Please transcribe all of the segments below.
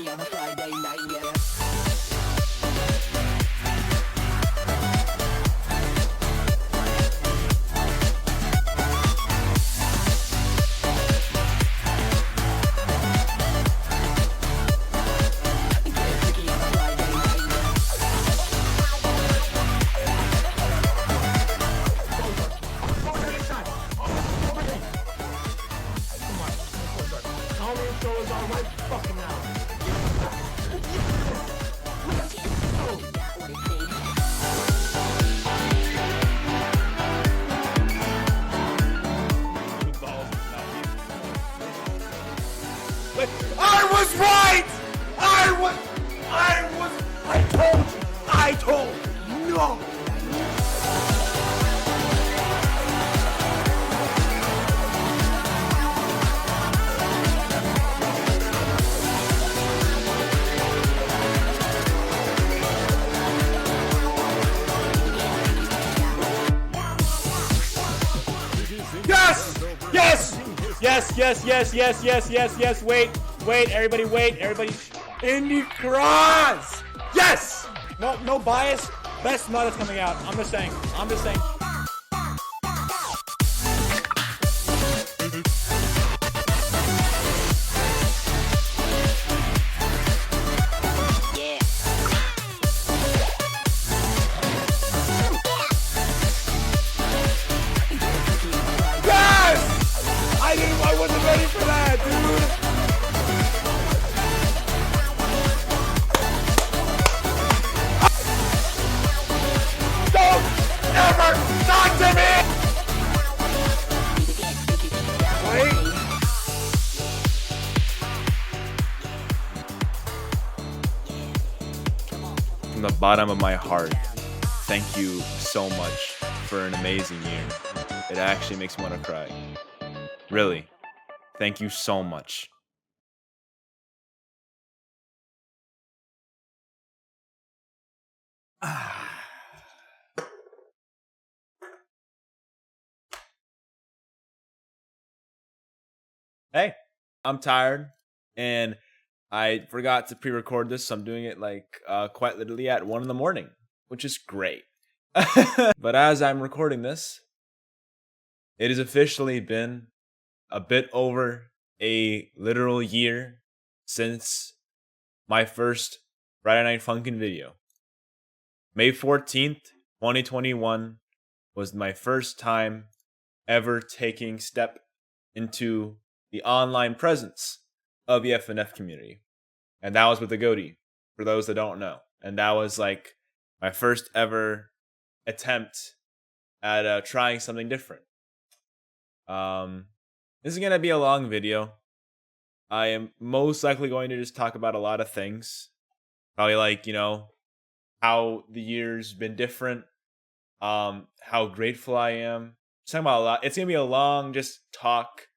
freaky on a Friday night, yeah. I was right! I told you, no! Yes! Yes! Yes! Wait, everybody. Indie Cross! Yes! No bias. Best mod that's coming out. I'm just saying. Yes! I wasn't ready for that, dude. Ever talk to me! Wait. From the bottom of my heart, thank you so much for an amazing year. It actually makes me want to cry. Really. Thank you so much. Hey, I'm tired and I forgot to pre-record this, so I'm doing it like quite literally at 1 in the morning, which is great. But as I'm recording this, it has officially been a bit over a literal year since my first Friday Night Funkin' video. May 14th, 2021 was my first time ever taking step into the online presence of the FNF community. And that was with the goatee, for those that don't know. And that was like my first ever attempt at trying something different. This is going to be a long video. I am most likely going to just talk about a lot of things. Probably like, how the year's been different. How grateful I am. Just talking about a lot. It's going to be a long just talk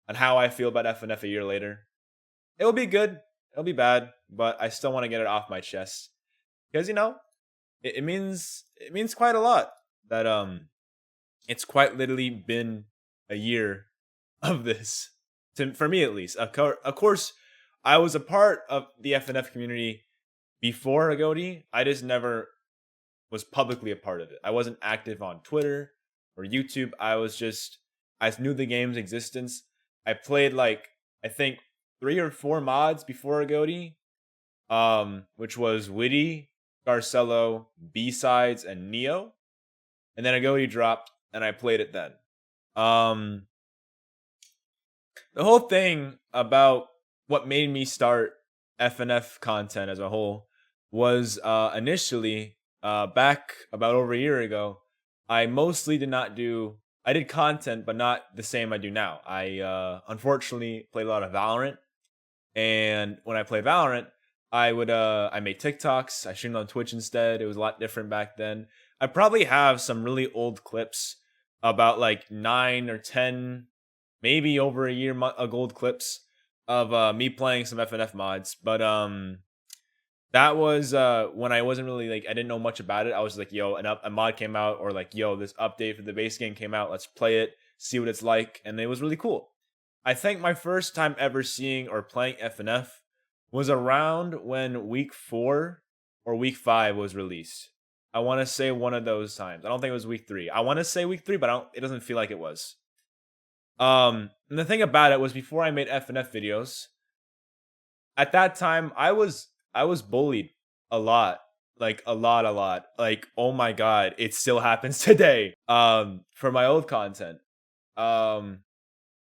on how I feel about FNF a year later. It will be good. It'll be bad, but I still want to get it off my chest. Because, it means quite a lot that it's quite literally been a year of this. For me at least. Of course, I was a part of the FNF community before Agodi. I just never was publicly a part of it. I wasn't active on Twitter or YouTube. I knew the game's existence. I played like, I think 3 or 4 mods before Agodi, which was Witty, Garcello, B-Sides, and Neo. And then Agodi dropped, and I played it then. The whole thing about what made me start FNF content as a whole was initially, back about over a year ago, I mostly I did content, but not the same I do now. I unfortunately played a lot of Valorant. And when I play Valorant, I made TikToks. I streamed on Twitch instead. It was a lot different back then. I probably have some really old clips about like 9 or 10, maybe over a year old clips of me playing some FNF mods. But that was when I wasn't really I didn't know much about it. I was like, yo, a mod came out, or like, yo, this update for the base game came out. Let's play it, see what it's like. And it was really cool. I think my first time ever seeing or playing FNF was around when week 4 or week 5 was released. I want to say one of those times. I don't think it was week 3. I want to say week 3, but it doesn't feel like it was. And the thing about it was before I made FNF videos, at that time I was bullied a lot. Like a lot. Like, oh my god, it still happens today. For my old content. Um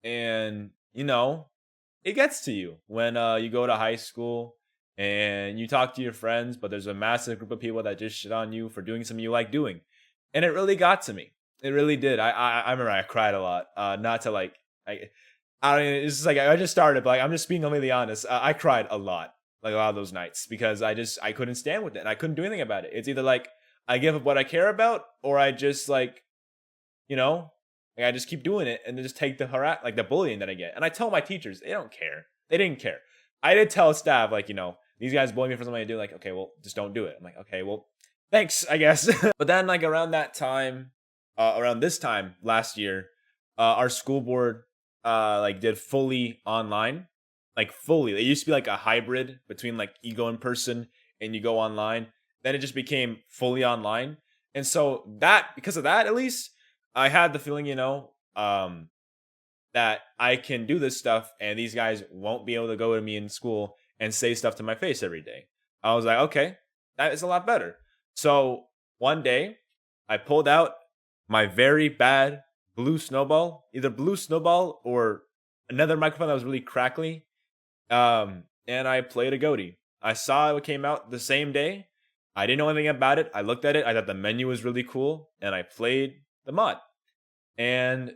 and it gets to you when you go to high school and you talk to your friends, but there's a massive group of people that just shit on you for doing something you like doing. And it really got to me. It really did. I remember I cried a lot. Not to like I don't it's just like I just started, but like, I'm just being completely honest. I cried a lot, like a lot of those nights, because I couldn't stand with it and I couldn't do anything about it. It's either like I give up what I care about, or I just like you know, I just keep doing it and then just take the like the bullying that I get. And I tell my teachers, they don't care. They didn't care. I did tell staff, like, these guys bully me for something I do. Like, okay, well, just don't do it. I'm like, okay, well, thanks, I guess. But then, like, around that time, around this time last year, our school board, like, did fully online. Like, fully. It used to be like a hybrid between, like, you go in person and you go online. Then it just became fully online. And so because of that, at least, I had the feeling, that I can do this stuff and these guys won't be able to go to me in school and say stuff to my face every day. I was like, okay, that is a lot better. So one day I pulled out my very bad blue snowball, either blue snowball or another microphone that was really crackly. And I played a goatee. I saw it came out the same day. I didn't know anything about it. I looked at it. I thought the menu was really cool, and I played the mod. And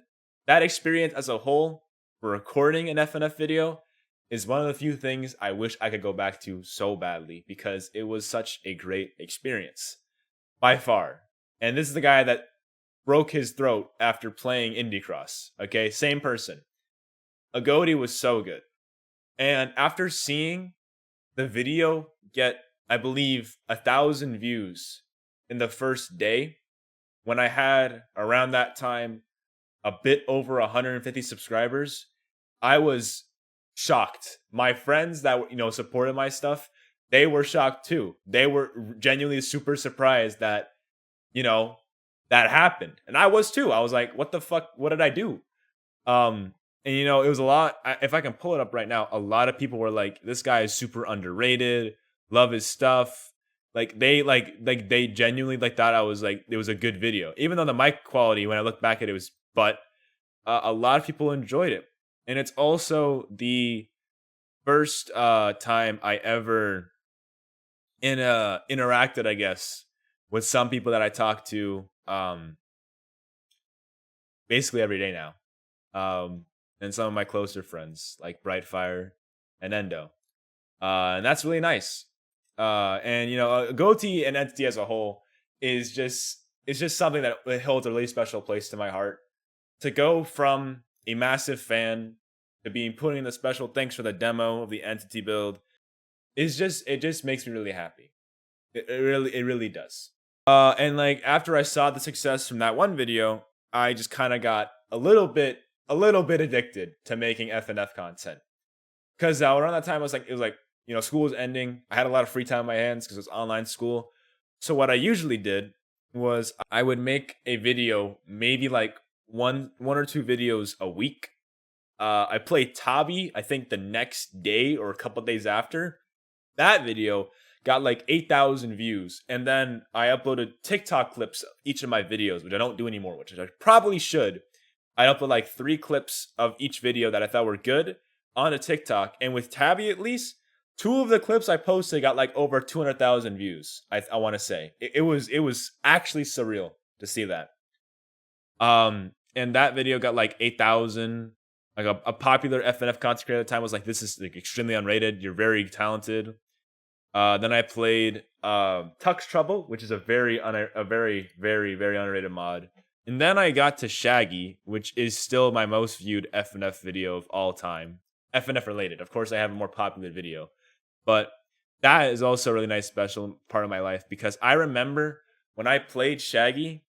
that experience as a whole for recording an FNF video is one of the few things I wish I could go back to so badly, because it was such a great experience by far. And this is the guy that broke his throat after playing Indie Cross. Okay, same person. Agodi was so good. And after seeing the video get, I believe, 1,000 views in the first day, when I had around that time a bit over 150 subscribers, I was shocked. My friends that supported my stuff, they were shocked too. They were genuinely super surprised that you know that happened, and I was too. I was like, "What the fuck? What did I do?" And it was a lot. If I can pull it up right now, a lot of people were like, "This guy is super underrated. Love his stuff." Like they genuinely like thought I was like it was a good video, even though the mic quality when I look back at it was. But a lot of people enjoyed it, and it's also the first time I ever interacted, I guess, with some people that I talk to basically every day now, and some of my closer friends like Brightfire and Endo, and that's really nice. And Goatee and Entity as a whole is just it's just something that it holds a really special place to my heart. To go from a massive fan to being put in the special thanks for the demo of the Entity build it just makes me really happy. It really does. And like after I saw the success from that one video, I just kind of got a little bit addicted to making FNF content. Because around that time, it was like school was ending. I had a lot of free time on my hands because it was online school. So what I usually did was I would make a video, maybe like one or two videos a week. I played Tabi, I think the next day or a couple days after. That video got like 8,000 views. And then I uploaded TikTok clips of each of my videos, which I don't do anymore, which I probably should. I upload like 3 clips of each video that I thought were good onto TikTok. And with Tabby, at least 2 of the clips I posted got like over 200,000 views. I want to say it was actually surreal to see that. And that video got like 8,000. Like a popular FNF content creator at the time was like, "This is like extremely unrated. You're very talented." Then I played Tux Trouble, which is a very, very, very underrated mod. And then I got to Shaggy, which is still my most viewed FNF video of all time. FNF related. Of course, I have a more popular video. But that is also a really nice special part of my life, because I remember when I played Shaggy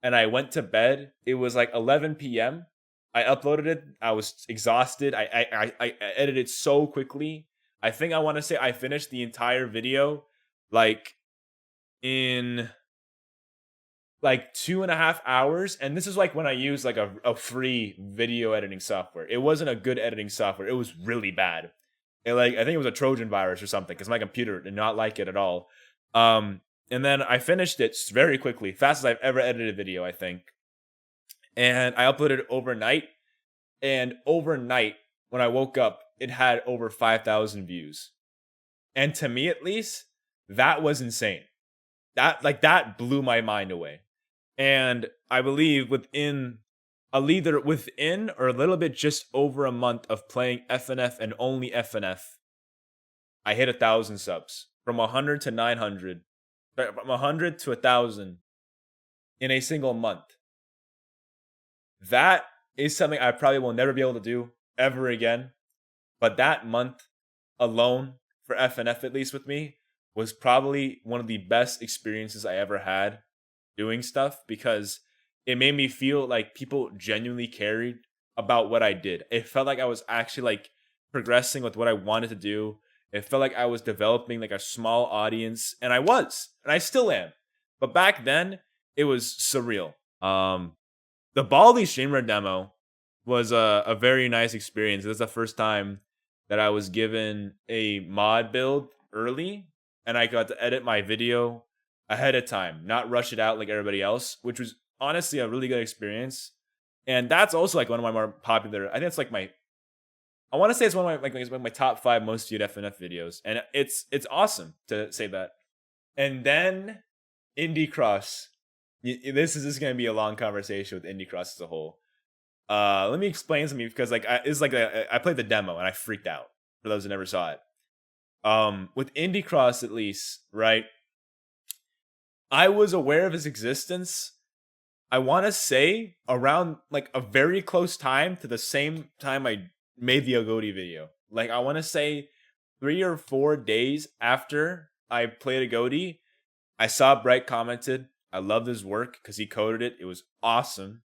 and I went to bed, it was like 11 p.m. I uploaded it. I was exhausted. I edited so quickly. I think I want to say I finished the entire video like in like 2.5 hours. And this is like when I used like a free video editing software. It wasn't a good editing software. It was really bad. Like I think it was a Trojan virus or something because my computer did not like it at all. Um, and then I finished it very quickly, fast as I've ever edited a video, I think. And I uploaded it overnight. And overnight, when I woke up, it had over 5,000 views. And to me, at least, that was insane. That blew my mind away. And I believe within or a little bit just over a month of playing FNF and only FNF, I hit 1,000 subs from 100 to 900, from 100 to 1,000 in a single month. That is something I probably will never be able to do ever again. But that month alone for FNF, at least with me, was probably one of the best experiences I ever had doing stuff because it made me feel like people genuinely cared about what I did. It felt like I was actually like progressing with what I wanted to do. It felt like I was developing like a small audience, and I was, and I still am. But back then, it was surreal. The Baldi streamer demo was a very nice experience. It was the first time that I was given a mod build early, and I got to edit my video ahead of time, not rush it out like everybody else, which was honestly a really good experience. And that's also like one of my more popular. I think it's like I want to say it's one of my top 5 most viewed FNF videos, and it's awesome to say that. And then Indie Cross. This is going to be a long conversation with Indie Cross as a whole. Let me explain something because I played the demo and I freaked out. For those who never saw it, with Indie Cross at least, right? I was aware of his existence. I want to say around like a very close time to the same time I made the Agodi video. Like I want to say 3 or 4 days after I played Agodi, I saw Bright commented, "I loved his work because he coded it. It was awesome."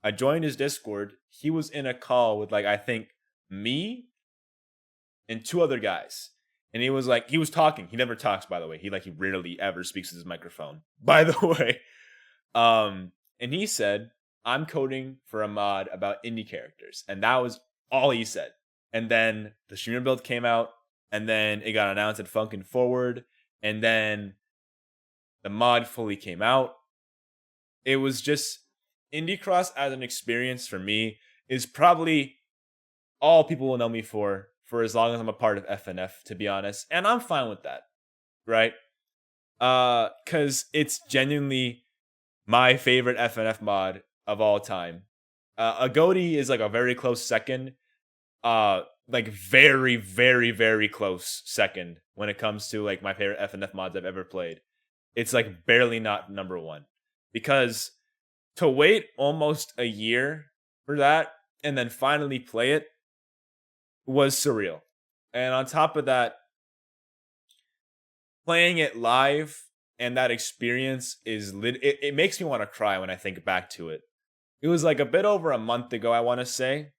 I joined his Discord. He was in a call with like I think me and 2 other guys. And he was talking. He never talks, by the way. He rarely ever speaks with his microphone. By the way. And he said, "I'm coding for a mod about indie characters." And that was all he said. And then the streamer build came out, and then it got announced at Funkin' Forward, and then the mod fully came out. It was just Indie Cross as an experience for me is probably all people will know me for as long as I'm a part of FNF, to be honest. And I'm fine with that, right? Because it's genuinely my favorite FNF mod of all time. Agodi is like a very close second. Like very, very, very close second when it comes to like my favorite FNF mods I've ever played. It's like barely not number 1. Because to wait almost a year for that and then finally play it was surreal. And on top of that, playing it live and that experience is it makes me want to cry when I think back to it. It was like a bit over a month ago, I want to say.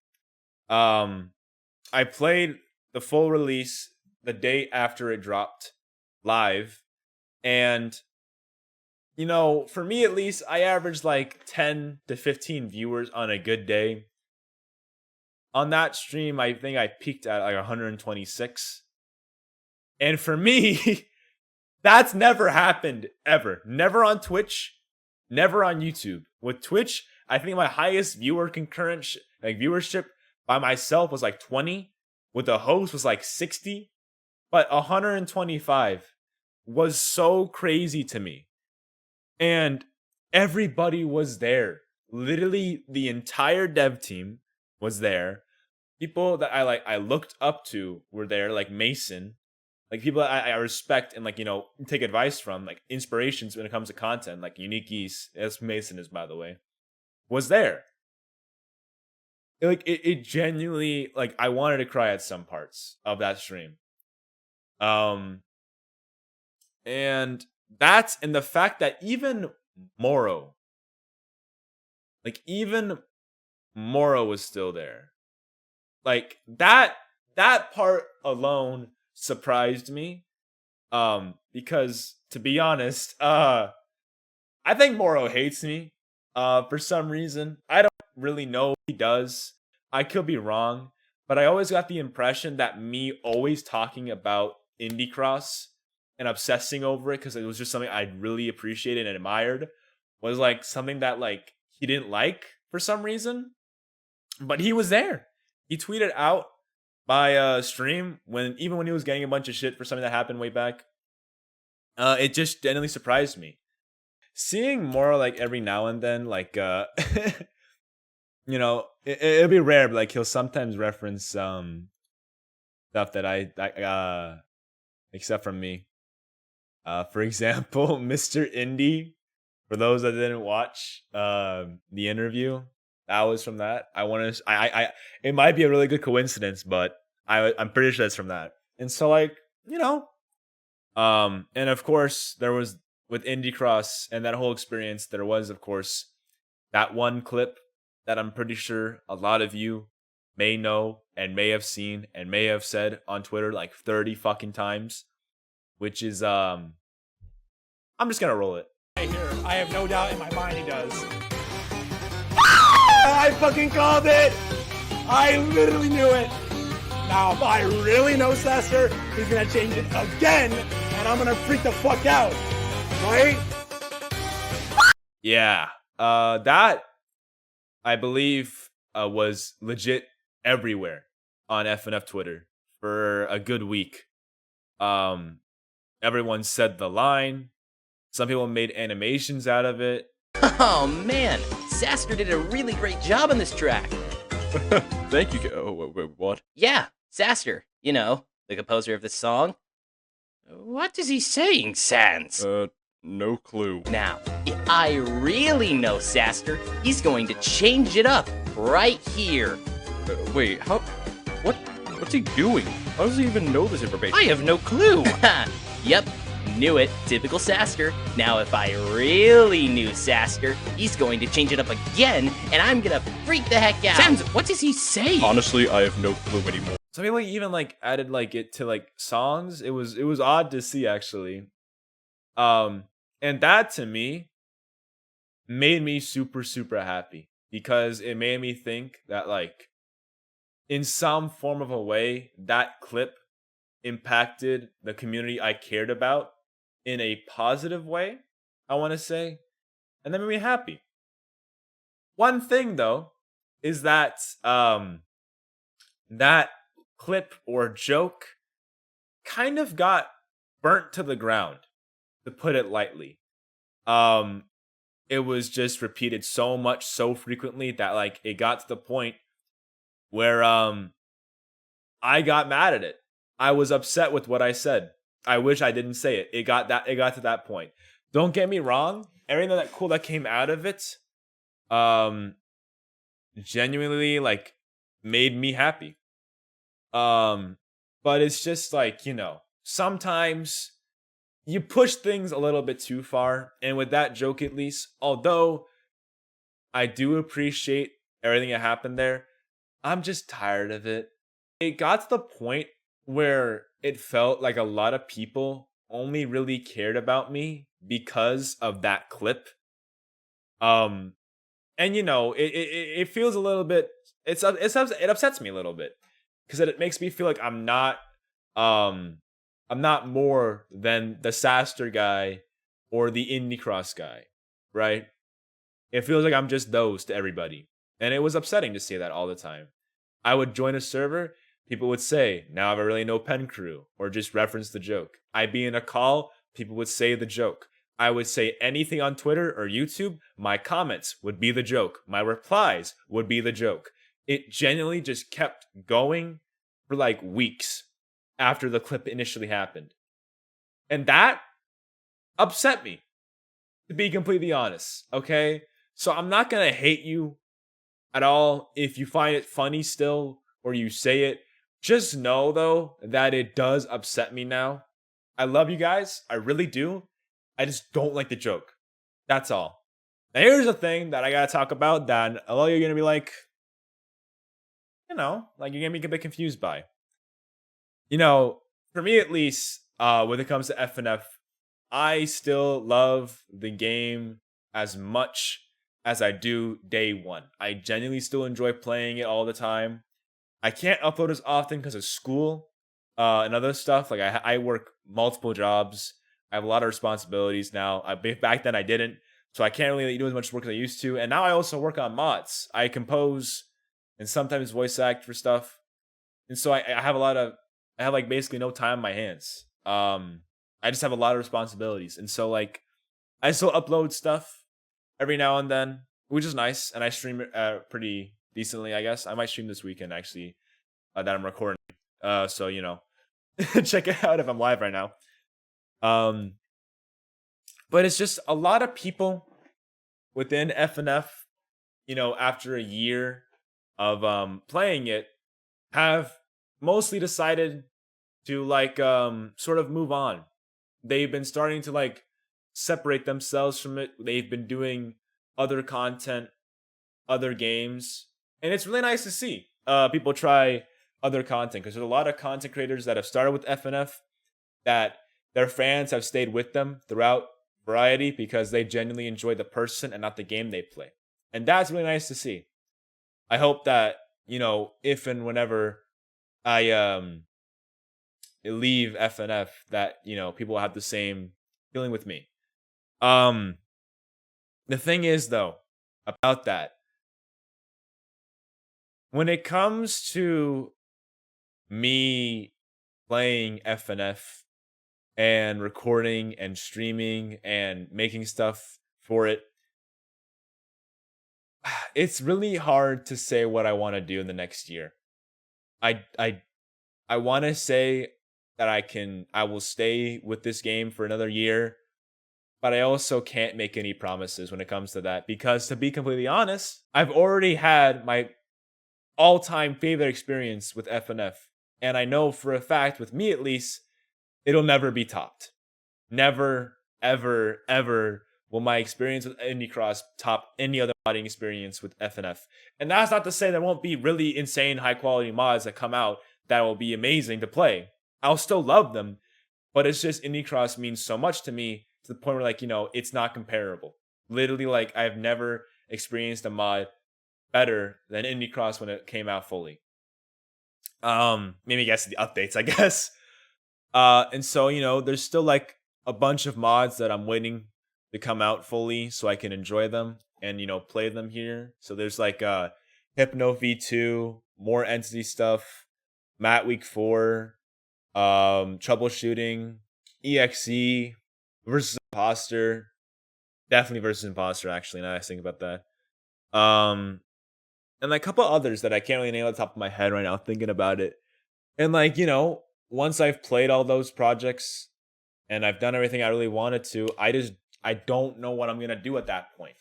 I played the full release the day after it dropped live, and you know, for me at least, I averaged like 10 to 15 viewers on a good day. On that stream, I think I peaked at like 126. And for me, that's never happened ever. Never on Twitch, never on YouTube. With Twitch, I think my highest viewer viewership by myself was like 20. With the host was like 60. But 125 was so crazy to me. And everybody was there. Literally the entire dev team was there. People that I looked up to were there, like Mason. Like people that I respect and like, you know, take advice from, like inspirations when it comes to content, like Unique Geese, as Mason is, by the way, was there. It genuinely, like, I wanted to cry at some parts of that stream. And the fact that even Moro was still there. Like that part alone surprised me. Because to be honest, I think Moro hates me. For some reason. I don't really know if he does. I could be wrong, but I always got the impression that me always talking about Indie Cross and obsessing over it because it was just something I really appreciated and admired was like something that like he didn't like for some reason. But he was there. He tweeted out my stream when even when he was getting a bunch of shit for something that happened way back. It just genuinely surprised me. Seeing more like every now and then, like it'll be rare, but like he'll sometimes reference stuff that I except from me. For example, Mr. Indie. For those that didn't watch the interview, that was from that. I want to. It might be a really good coincidence, but I'm pretty sure that's from that. And so, like and of course, there was with Indie Cross and that whole experience. There was, of course, that one clip that I'm pretty sure a lot of you may know and may have seen and may have said on Twitter like 30 fucking times, which is I'm just gonna roll it. I have no doubt in my mind he does. I fucking called it! I literally knew it! Now, if I really know Sester, he's gonna change it again, and I'm gonna freak the fuck out. Right? Yeah. That, I believe, was legit everywhere on FNF Twitter for a good week. Everyone said the line. Some people made animations out of it. Oh man, Saster did a really great job on this track. Thank you. Oh, wait, what? Yeah, Saster, you know, the composer of this song. What is he saying, Sans? No clue. Now, if I really know Saster, he's going to change it up right here. Wait, how? What's he doing? How does he even know this information? I have no clue. Yep, knew it. Typical Saster. Now, if I really knew Saster, he's going to change it up again, and I'm gonna freak the heck out. Sans, what does he say? Honestly, I have no clue anymore. Some people even like added like it to like songs. It was odd to see actually. And that to me made me super happy because it made me think that like in some form of a way that clip impacted the community I cared about in a positive way, I want to say, and that made me happy. One thing though is that that clip or joke kind of got burnt to the ground, to put it lightly. It was just repeated so much so frequently that like it got to the point where I got mad at it. I was upset with what I said. I wish I didn't say it. It got to that point. Don't get me wrong, everything that cool that came out of it genuinely like made me happy. But it's just like, sometimes you push things a little bit too far. And with that joke, at least, although I do appreciate everything that happened there, I'm just tired of it. It got to the point where it felt like a lot of people only really cared about me because of that clip. And it feels a little bit, it upsets me a little bit because it makes me feel like I'm not more than the Saster guy or the Indie Cross guy, right? It feels like I'm just those to everybody. And it was upsetting to see that all the time. I would join a server, people would say, now I really know penkaru, or just reference the joke. I'd be in a call, people would say the joke. I would say anything on Twitter or YouTube, my comments would be the joke. My replies would be the joke. It genuinely just kept going for like weeks after the clip initially happened. And that upset me, to be completely honest, okay? So I'm not gonna hate you at all if you find it funny still, or you say it. Just know, though, that it does upset me now. I love you guys, I really do. I just don't like the joke. That's all. Now here's the thing that I gotta talk about that a lot of you are gonna be like, you're gonna be a bit confused by. for me at least, when it comes to FNF, I still love the game as much as I do day one. I genuinely still enjoy playing it all the time. I can't upload as often because of school and other stuff. Like I work multiple jobs. I have a lot of responsibilities now. Back then I didn't, so I can't really do as much work as I used to. And now I also work on mods. I compose and sometimes voice act for stuff. And so I have I have like basically no time on my hands. I just have a lot of responsibilities, and so like I still upload stuff every now and then, which is nice. And I stream it pretty decently, I guess. I might stream this weekend actually that I'm recording. So check it out if I'm live right now. But it's just a lot of people within FNF, after a year of playing it, have mostly decided to like sort of move on. They've been starting to like separate themselves from it. They've been doing other content, other games, and it's really nice to see people try other content, because there's a lot of content creators that have started with FNF that their fans have stayed with them throughout variety because they genuinely enjoy the person and not the game they play. And that's really nice to see. I hope that, if and whenever I leave FNF, that, people will have the same feeling with me. The thing is though, about that, when it comes to me playing FNF and recording and streaming and making stuff for it, it's really hard to say what I want to do in the next year. I want to say that I will stay with this game for another year, but I also can't make any promises when it comes to that, because to be completely honest, I've already had my all-time favorite experience with FNF, and I know for a fact, with me at least, it'll never be topped. Never, ever, ever will my experience with Indie Cross top any other modding experience with FNF. And that's not to say there won't be really insane high-quality mods that come out that will be amazing to play. I'll still love them, but it's just Indie Cross means so much to me, to the point where it's not comparable. Literally, I've never experienced a mod better than Indie Cross when it came out fully. Maybe guess the updates, I guess. And so, there's still a bunch of mods that I'm waiting to come out fully so I can enjoy them and, play them here. So there's Hypno V2, more Entity stuff, Mat Week 4, Troubleshooting, EXE, versus Imposter. Definitely versus Imposter, actually, now I think about that. And a couple others that I can't really name on the top of my head right now, thinking about it. And once I've played all those projects and I've done everything I really wanted to, I don't know what I'm gonna do at that point.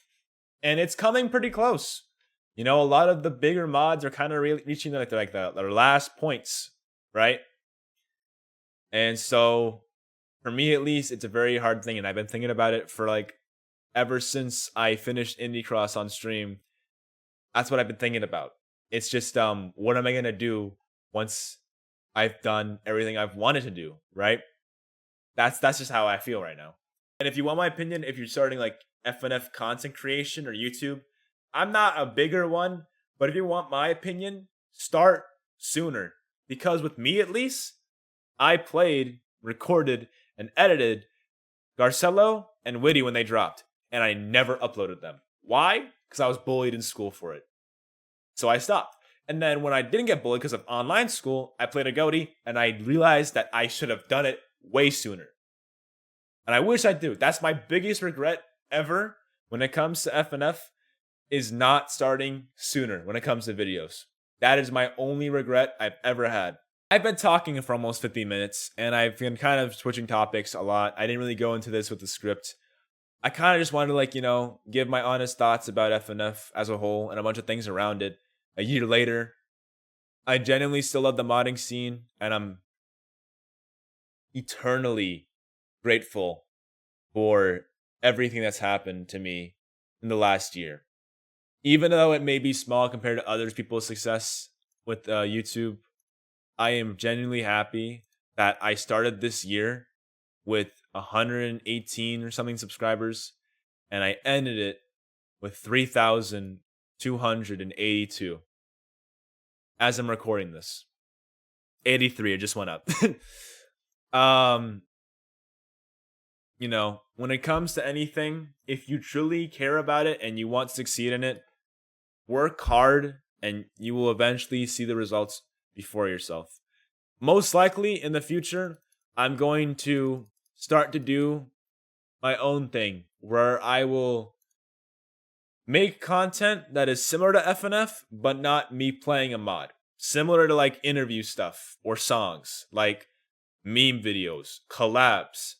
And it's coming pretty close. A lot of the bigger mods are kind of reaching their last points, right? And so, for me at least, it's a very hard thing, and I've been thinking about it for ever since I finished Indie Cross on stream. That's what I've been thinking about. It's just what am I gonna do once I've done everything I've wanted to do, right? That's just how I feel right now. And if you want my opinion, if you're starting FNF content creation or YouTube, I'm not a bigger one, but if you want my opinion, start sooner. Because with me at least, I played, recorded, and edited Garcello and Witty when they dropped, and I never uploaded them. Why? Because I was bullied in school for it. So I stopped. And then when I didn't get bullied because of online school, I played a Goaty, and I realized that I should have done it way sooner. And I wish I do. That's my biggest regret ever when it comes to FNF, is not starting sooner when it comes to videos. That is my only regret I've ever had. I've been talking for almost 50 minutes, and I've been kind of switching topics a lot. I didn't really go into this with the script. I kind of just wanted to, give my honest thoughts about FNF as a whole and a bunch of things around it. A year later, I genuinely still love the modding scene, and I'm eternally grateful for everything that's happened to me in the last year. Even though it may be small compared to other people's success with YouTube, I am genuinely happy that I started this year with 118 or something subscribers, and I ended it with 3,282 as I'm recording this. 83, it just went up. You know, when it comes to anything, if you truly care about it and you want to succeed in it, work hard and you will eventually see the results before yourself. Most likely in the future, I'm going to start to do my own thing where I will make content that is similar to FNF, but not me playing a mod. Similar to like interview stuff or songs, like meme videos, collabs,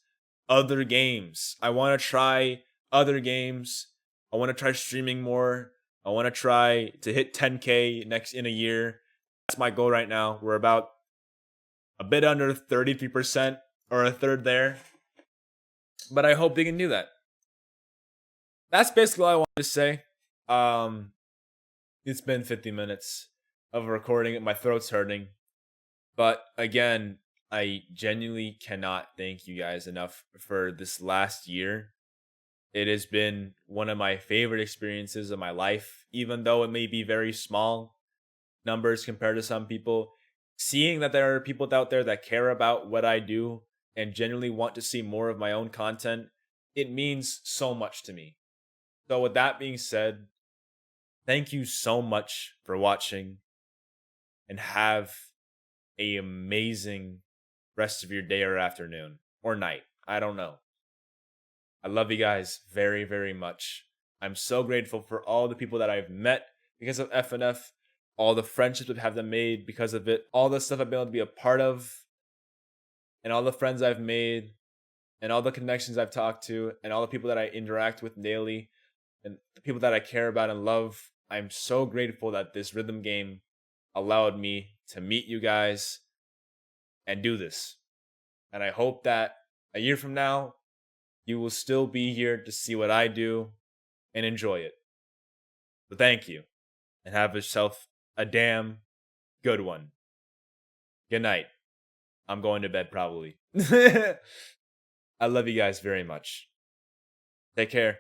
other games. I want to try other games. I want to try streaming more. I want to try to hit 10K next in a year. That's my goal right now. We're about a bit under 33% or a third there. But I hope they can do that. That's basically all I wanted to say. It's been 50 minutes of recording. My throat's hurting. But again, I genuinely cannot thank you guys enough for this last year. It has been one of my favorite experiences of my life, even though it may be very small numbers compared to some people. Seeing that there are people out there that care about what I do and genuinely want to see more of my own content, it means so much to me. So with that being said, thank you so much for watching and have an amazing rest of your day or afternoon or night. I don't know. I love you guys very, very much. I'm so grateful for all the people that I've met because of FNF, all the friendships I've had them made because of it, all the stuff I've been able to be a part of, and all the friends I've made, and all the connections I've talked to, and all the people that I interact with daily, and the people that I care about and love. I'm so grateful that this rhythm game allowed me to meet you guys and do this. And I hope that a year from now, you will still be here to see what I do and enjoy it. So thank you, and have yourself a damn good one. Good night. I'm going to bed probably. I love you guys very much. Take care.